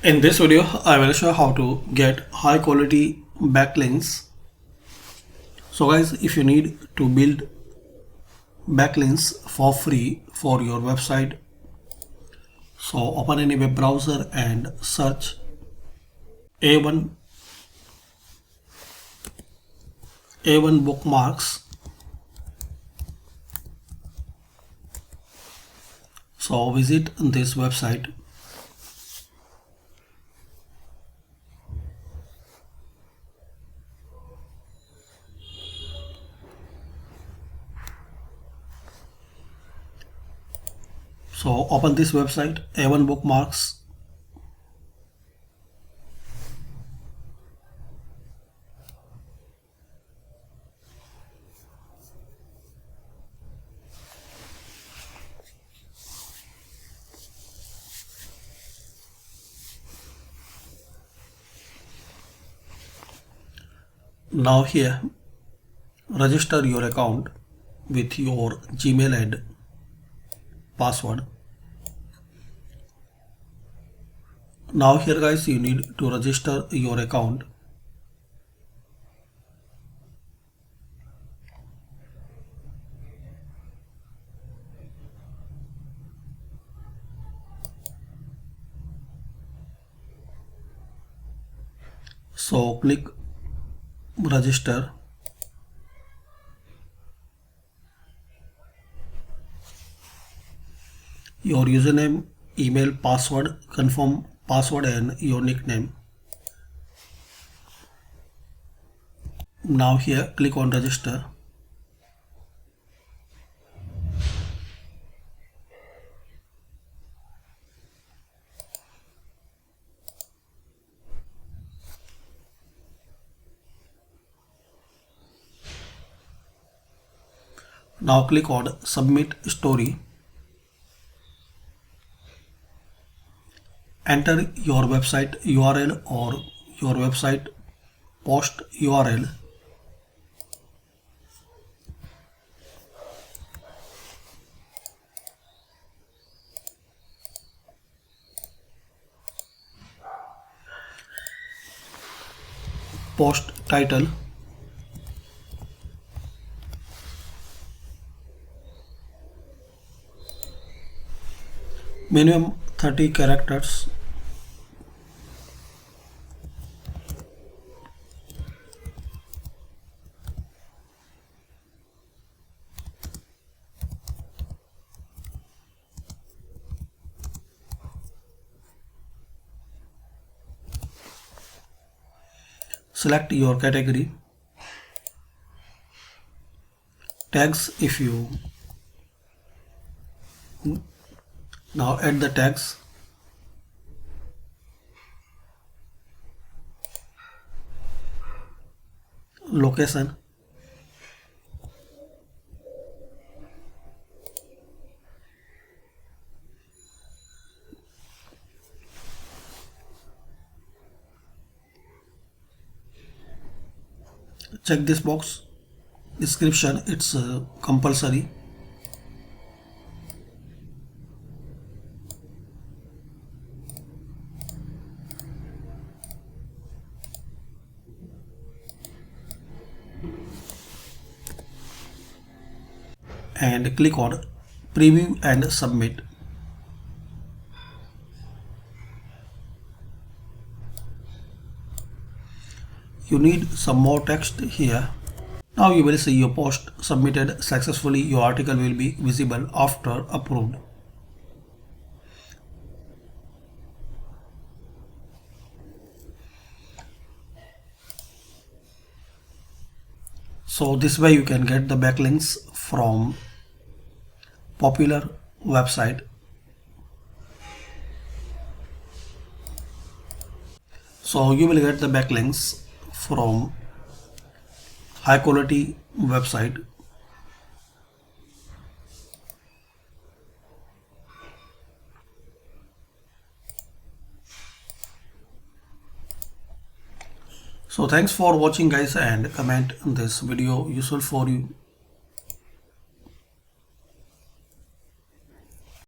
In this video, I will show how to get high quality backlinks. So guys, if you need to build backlinks for free for your website, so open any web browser and search A1 bookmarks. So visit this website. So open this website, A1 bookmarks. Now here, register your account with your Gmail and password. Now here guys, you need to register your account. So click register. Your username, email, password, confirm password and your nickname. Now here click on register. Now click on submit story. Enter your website URL or your website post URL. Post title. Minimum 30 characters. Select your category. Tags if you now add the tags. Location. Check this box. Description, it's compulsory. And click on preview and submit. You need some more text here. Now you will see your post submitted successfully. Your article will be visible after approved. So this way you can get the backlinks from popular website. So you will get the backlinks from high quality website. So thanks for watching guys, and comment this video useful for you.